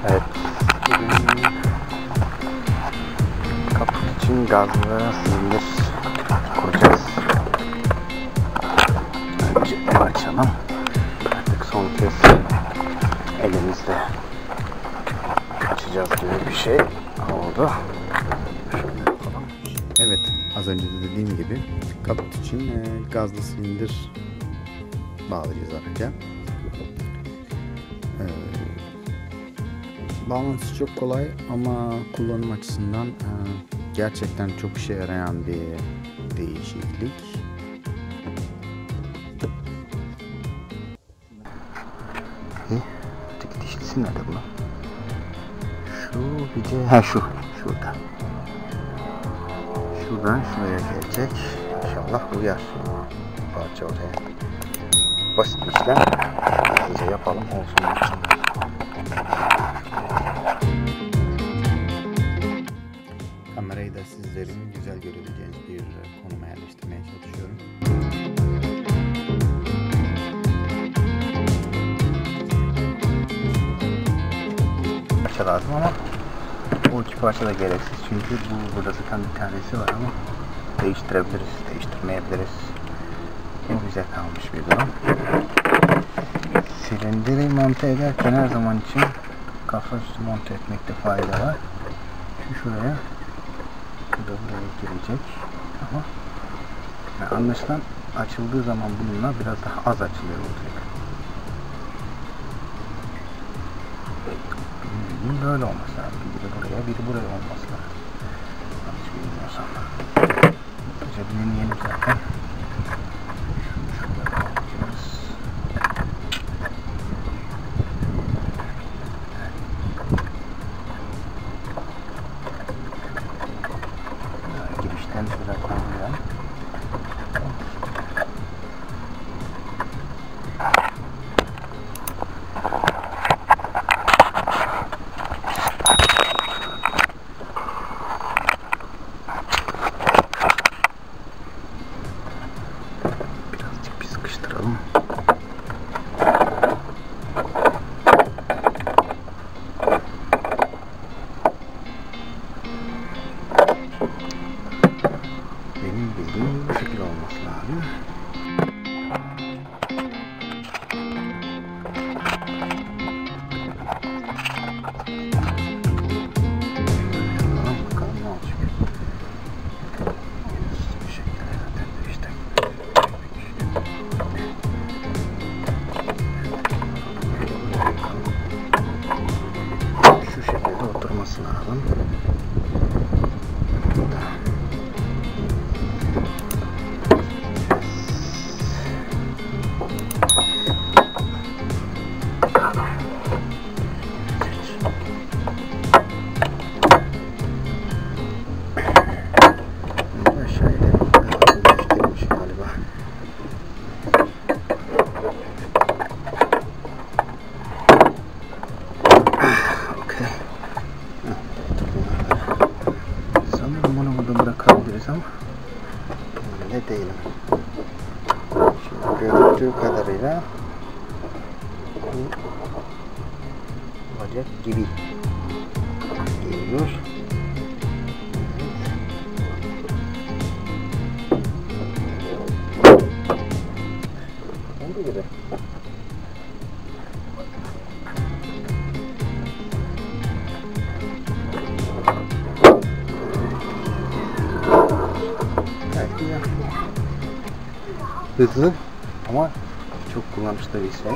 Evet. Kaput için gazlı silindir kuracağız. Önce açalım. Artık son kez elimizle açacağız gibi bir şey oldu. Şöyle yapalım. Evet, az önce de dediğim gibi kaput için gazlı silindir bağlayacağız araca. Bağlantısı çok kolay ama kullanım açısından gerçekten çok işe yarayan bir değişiklik. Öteki dişlisi nerede bu? Şu bir de şurada. Şuradan şuraya gelecek. İnşallah uyar. Parça oraya. Basit bir işlem. Hızlıca yapalım olsun. Kamerayı da sizlerin güzel görebileceğiniz bir konuma yerleştirmeye çalışıyorum. Parça lazım ama bu iki parça da gereksiz çünkü burada zaten bir tanesi var ama değiştirebiliriz, değiştirmeyebiliriz. Bu bize kalmış bir durum. Silindiri monte ederken her zaman için kafa üstü monte etmekte fayda var. Şuraya, bu da buraya girecek ama yani anlaşılan açıldığı zaman bununla biraz daha az açılıyor olacak. Benim böyle olması lazım. Biri buraya, biri buraya olması lazım. Yanlış bilmiyorsam. Cebini yeni zaten. Şurada alacağız. Girişten şurada koyuyorum. Birazcık bir sıkıştıralım. Benim bildiğim bu şekilde olması lazım. Bakalım ne olacak. Bu şekilde zaten işte. Şu şekilde oturması lazım. Ama emin de değilim. Şimdi görüntü kadarıyla bu bacak gibi geliyor. Oldu gibi. Hızlı ama çok kullanışlı bir şey.